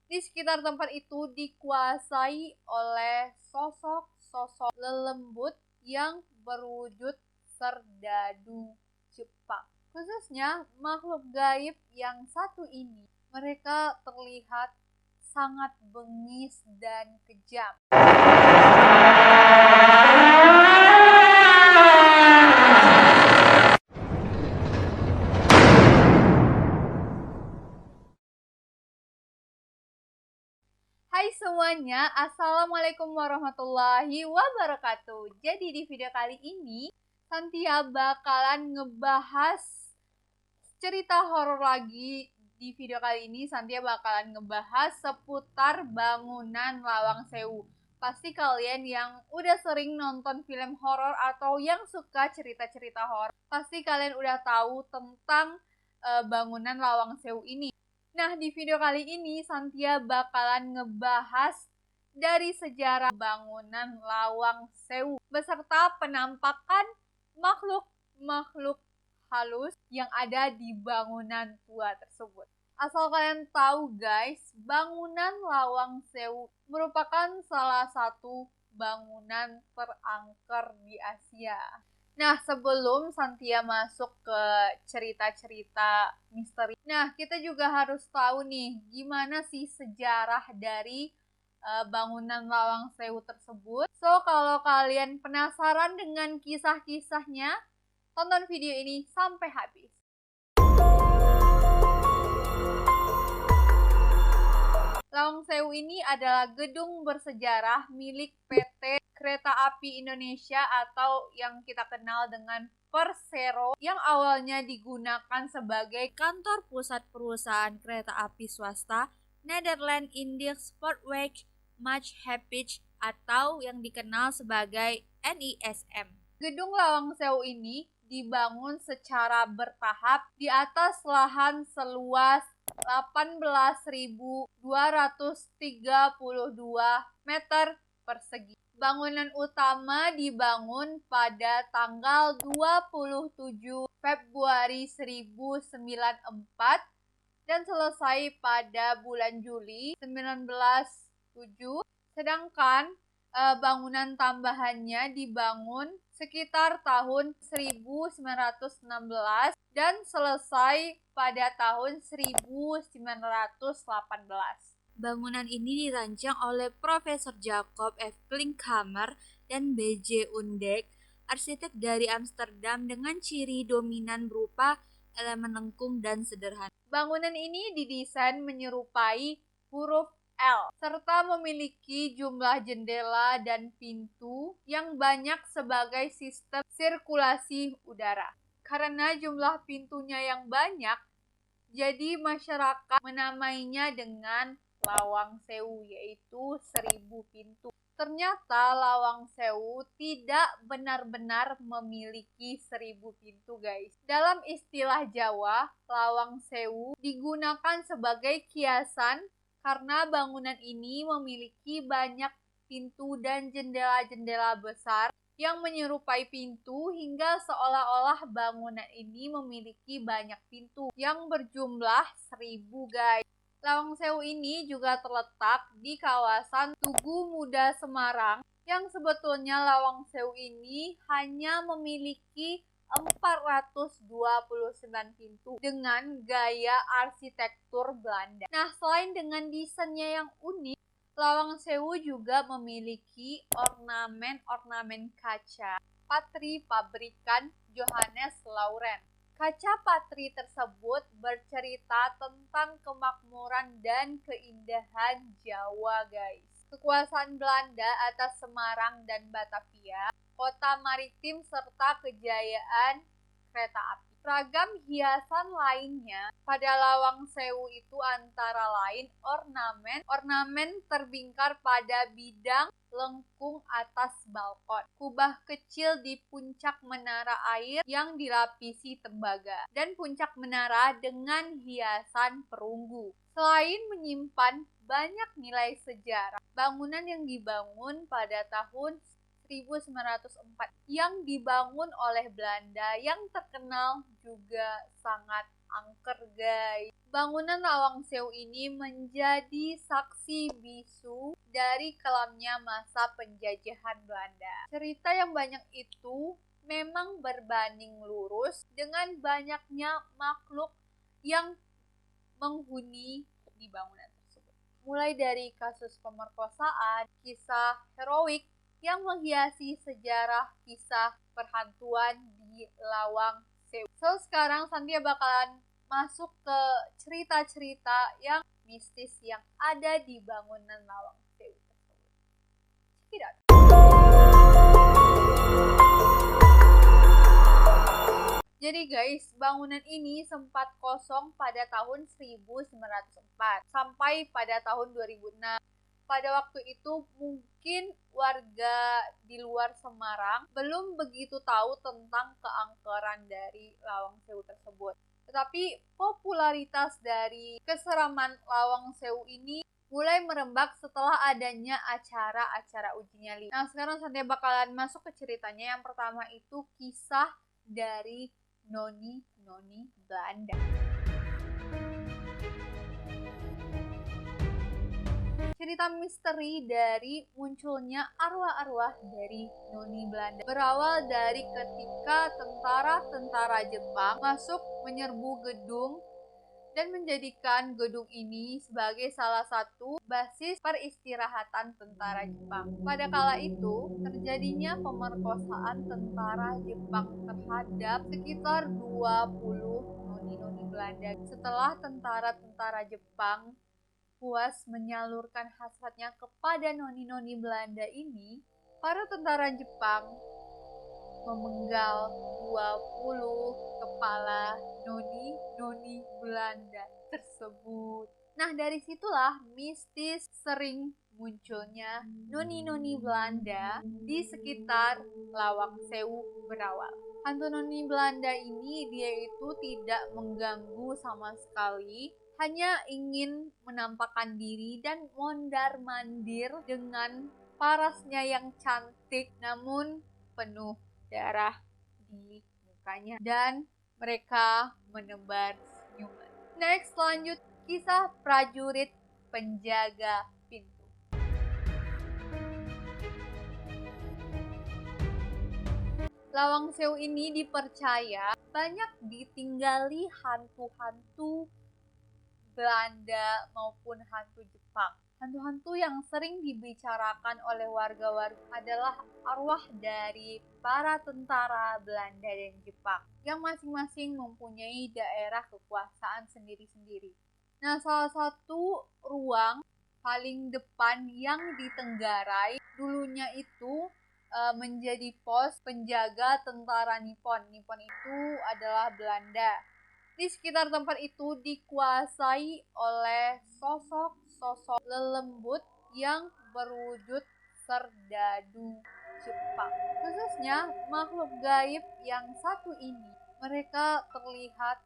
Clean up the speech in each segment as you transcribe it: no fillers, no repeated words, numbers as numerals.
Di sekitar tempat itu dikuasai oleh sosok-sosok lelembut yang berwujud serdadu Jepang. Khususnya makhluk gaib yang satu ini, mereka terlihat sangat bengis dan kejam. Hai semuanya, Assalamualaikum warahmatullahi wabarakatuh. Jadi di video kali ini, Santia bakalan ngebahas cerita horor lagi. Di video kali ini, Santia bakalan ngebahas seputar bangunan Lawang Sewu. Pasti kalian yang udah sering nonton film horor atau yang suka cerita-cerita horor, pasti kalian udah tahu tentang bangunan Lawang Sewu ini. Nah, di video kali ini Santia bakalan ngebahas dari sejarah bangunan Lawang Sewu beserta penampakan makhluk-makhluk halus yang ada di bangunan tua tersebut. Asal kalian tahu guys, bangunan Lawang Sewu merupakan salah satu bangunan terangker di Asia. Nah, sebelum Santia masuk ke cerita-cerita misteri, nah kita juga harus tahu nih, gimana sih sejarah dari bangunan Lawang Sewu tersebut. So, kalau kalian penasaran dengan kisah-kisahnya, tonton video ini sampai habis. Lawang Sewu ini adalah gedung bersejarah milik PT Kereta Api Indonesia atau yang kita kenal dengan Persero, yang awalnya digunakan sebagai kantor pusat perusahaan kereta api swasta Nederland Indië Spoorweg Maatschappij atau yang dikenal sebagai NISM. Gedung Lawang Sewu ini dibangun secara bertahap di atas lahan seluas 18.232 meter persegi. Bangunan utama dibangun pada tanggal 27 Februari 1904 dan selesai pada bulan Juli 1907. Sedangkan bangunan tambahannya dibangun sekitar tahun 1916 dan selesai pada tahun 1918. Bangunan ini dirancang oleh Profesor Jacob F. Klinkhammer dan B.J. Undek, arsitek dari Amsterdam dengan ciri dominan berupa elemen lengkung dan sederhana. Bangunan ini didesain menyerupai huruf L, serta memiliki jumlah jendela dan pintu yang banyak sebagai sistem sirkulasi udara. Karena jumlah pintunya yang banyak, jadi masyarakat menamainya dengan Lawang Sewu, yaitu 1000 pintu. Ternyata Lawang Sewu tidak benar-benar memiliki 1000 pintu guys. Dalam istilah Jawa, Lawang Sewu digunakan sebagai kiasan karena bangunan ini memiliki banyak pintu dan jendela-jendela besar yang menyerupai pintu hingga seolah-olah bangunan ini memiliki banyak pintu yang berjumlah 1000 guys. Lawang Sewu ini juga terletak di kawasan Tugu Muda Semarang yang sebetulnya Lawang Sewu ini hanya memiliki 429 pintu dengan gaya arsitektur Belanda. Nah, selain dengan desainnya yang unik, Lawang Sewu juga memiliki ornamen-ornamen kaca patri pabrikan Johannes Lauren. Kaca patri tersebut bercerita tentang kemakmuran dan keindahan Jawa, guys. Kekuasaan Belanda atas Semarang dan Batavia, kota maritim serta kejayaan kereta api. Ragam hiasan lainnya pada Lawang Sewu itu antara lain ornamen terbingkar pada bidang lengkung atas balkon, kubah kecil di puncak menara air yang dilapisi tembaga, dan puncak menara dengan hiasan perunggu. Selain menyimpan banyak nilai sejarah, bangunan yang dibangun pada tahun 1904 yang dibangun oleh Belanda yang terkenal juga sangat angker guys. Bangunan Lawang Sewu ini menjadi saksi bisu dari kelamnya masa penjajahan Belanda. Cerita yang banyak itu memang berbanding lurus dengan banyaknya makhluk yang menghuni di bangunan tersebut. Mulai dari kasus pemerkosaan, kisah heroik yang menghiasi sejarah kisah perhantuan di Lawang Sewu. So, sekarang Santia bakalan masuk ke cerita-cerita yang mistis yang ada di bangunan Lawang Sewu tersebut. Check it out. Jadi guys, bangunan ini sempat kosong pada tahun 1904 sampai pada tahun 2006. Pada waktu itu mungkin warga di luar Semarang belum begitu tahu tentang keangkeran dari Lawang Sewu tersebut. Tetapi popularitas dari keseraman Lawang Sewu ini mulai merembak setelah adanya acara-acara uji nyali. Nah, sekarang saya bakalan masuk ke ceritanya. Yang pertama itu kisah dari noni-noni Belanda. Cerita misteri dari munculnya arwah-arwah dari noni Belanda berawal dari ketika tentara-tentara Jepang masuk menyerbu gedung dan menjadikan gedung ini sebagai salah satu basis peristirahatan tentara Jepang. Pada kala itu, terjadinya pemerkosaan tentara Jepang terhadap sekitar 20 noni-noni Belanda. Setelah tentara-tentara Jepang puas menyalurkan hasratnya kepada noni-noni Belanda ini, para tentara Jepang memenggal 20 kepala noni-noni Belanda tersebut. Nah, dari situlah mistis sering munculnya noni-noni Belanda di sekitar Lawang Sewu berawal. Hantu noni Belanda ini dia itu tidak mengganggu sama sekali, hanya ingin menampakkan diri dan mondar-mandir dengan parasnya yang cantik namun penuh darah di mukanya dan mereka menebar senyuman. Next, lanjut kisah prajurit penjaga pintu. Lawang Sewu ini dipercaya banyak ditinggali hantu-hantu Belanda maupun hantu Jepang. Hantu-hantu yang sering dibicarakan oleh warga-warga adalah arwah dari para tentara Belanda dan Jepang yang masing-masing mempunyai daerah kekuasaan sendiri-sendiri. Nah, salah satu ruang paling depan yang ditenggarai dulunya itu menjadi pos penjaga tentara Nippon. Nippon itu adalah Belanda. Di sekitar tempat itu dikuasai oleh sosok-sosok lelembut yang berwujud serdadu Jepang. Khususnya makhluk gaib yang satu ini, mereka terlihat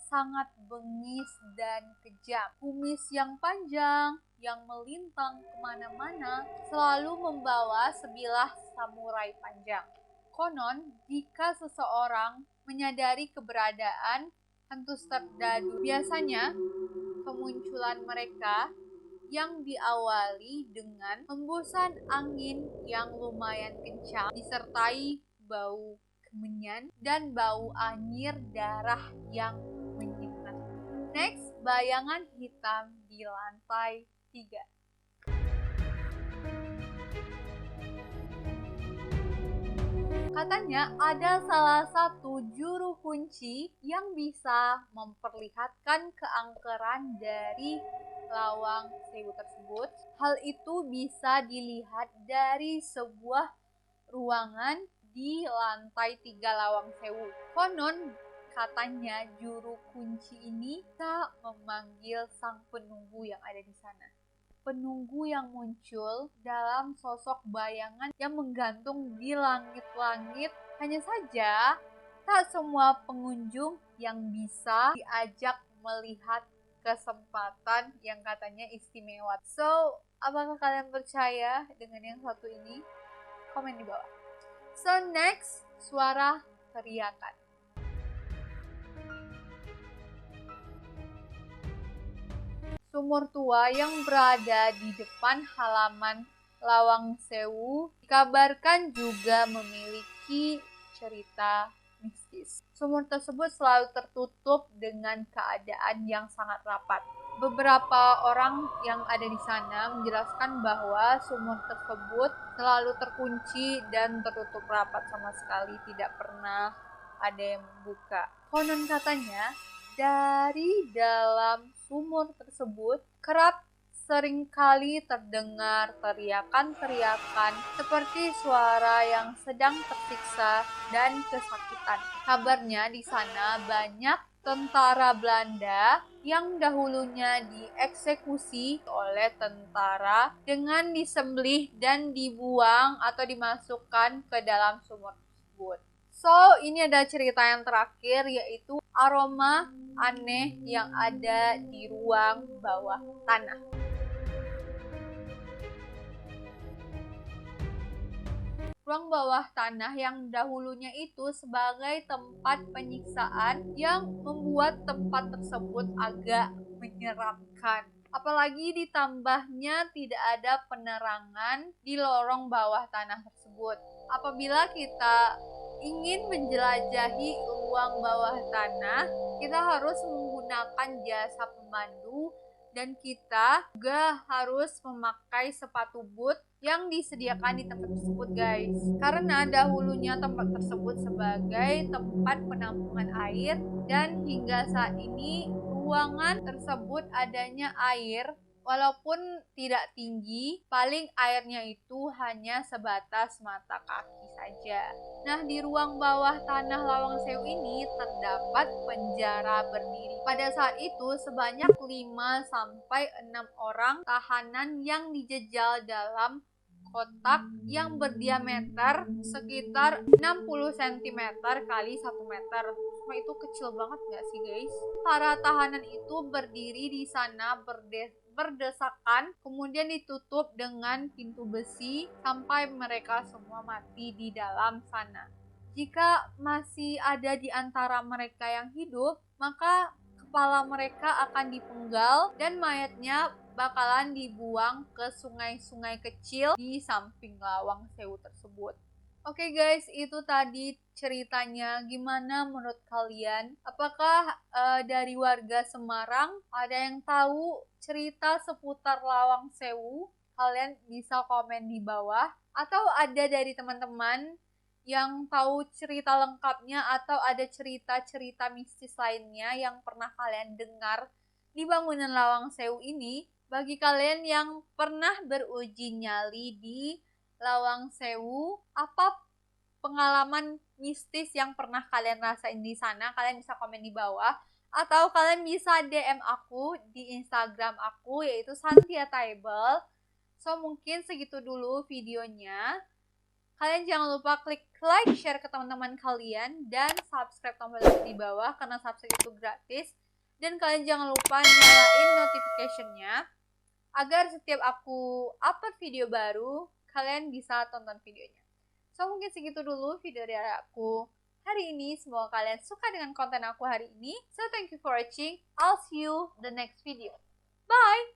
sangat bengis dan kejam. Kumis yang panjang yang melintang kemana-mana selalu membawa sebilah samurai panjang. Konon, jika seseorang menyadari keberadaan hantu serdadu, biasanya kemunculan mereka yang diawali dengan hembusan angin yang lumayan kencang disertai bau kemenyan dan bau anyir darah yang menyengat. Next, bayangan hitam di lantai 3. Katanya ada salah satu juru kunci yang bisa memperlihatkan keangkeran dari Lawang Sewu tersebut. Hal itu bisa dilihat dari sebuah ruangan di lantai 3 Lawang Sewu. Konon katanya juru kunci ini bisa memanggil sang penunggu yang ada di sana. Penunggu yang muncul dalam sosok bayangan yang menggantung di langit-langit. Hanya saja, tak semua pengunjung yang bisa diajak melihat kesempatan yang katanya istimewa. So, apakah kalian percaya dengan yang satu ini? Komen di bawah. So, next, suara teriakan. Sumur tua yang berada di depan halaman Lawang Sewu dikabarkan juga memiliki cerita mistis. Sumur tersebut selalu tertutup dengan keadaan yang sangat rapat. Beberapa orang yang ada di sana menjelaskan bahwa sumur tersebut selalu terkunci dan tertutup rapat, sama sekali tidak pernah ada yang membuka. Konon katanya, dari dalam sumur tersebut kerap seringkali terdengar teriakan-teriakan seperti suara yang sedang tersiksa dan kesakitan. Kabarnya di sana banyak tentara Belanda yang dahulunya dieksekusi oleh tentara dengan disembelih dan dibuang atau dimasukkan ke dalam sumur tersebut. So, ini ada cerita yang terakhir, yaitu aroma aneh yang ada di ruang bawah tanah. Ruang bawah tanah yang dahulunya itu sebagai tempat penyiksaan yang membuat tempat tersebut agak menyeramkan. Apalagi ditambahnya tidak ada penerangan di lorong bawah tanah tersebut. Apabila kita ingin menjelajahi ruang bawah tanah, kita harus menggunakan jasa pemandu dan kita juga harus memakai sepatu boot yang disediakan di tempat tersebut, guys. Karena dahulunya tempat tersebut sebagai tempat penampungan air dan hingga saat ini ruangan tersebut adanya air walaupun tidak tinggi, paling airnya itu hanya sebatas mata kaki saja. Nah, di ruang bawah tanah Lawang Sewu ini terdapat penjara berdiri. Pada saat itu sebanyak 5-6 orang tahanan yang dijejal dalam kotak yang berdiameter sekitar 60 cm kali 1 meter. Cuma itu kecil banget gak sih, guys? Para tahanan itu berdiri di sana berdesakan, kemudian ditutup dengan pintu besi sampai mereka semua mati di dalam sana. Jika masih ada di antara mereka yang hidup, maka kepala mereka akan dipenggal dan mayatnya bakalan dibuang ke sungai-sungai kecil di samping Lawang Sewu tersebut. Oke guys, itu tadi ceritanya. Gimana menurut kalian? Apakah dari warga Semarang ada yang tahu cerita seputar Lawang Sewu? Kalian bisa komen di bawah. Atau ada dari teman-teman yang tahu cerita lengkapnya atau ada cerita-cerita mistis lainnya yang pernah kalian dengar di bangunan Lawang Sewu ini? Bagi kalian yang pernah beruji nyali di Lawang Sewu, apa pengalaman mistis yang pernah kalian rasain di sana? Kalian bisa komen di bawah, atau kalian bisa DM aku di Instagram aku, yaitu Santia Table. So, mungkin segitu dulu videonya. Kalian jangan lupa klik like, share ke teman-teman kalian, dan subscribe tombol di bawah karena subscribe itu gratis. Dan kalian jangan lupa nyalain notification-nya agar setiap aku upload video baru, kalian bisa tonton videonya. So, mungkin segitu dulu video dari aku hari ini. Semoga kalian suka dengan konten aku hari ini. So, thank you for watching. I'll see you the next video. Bye!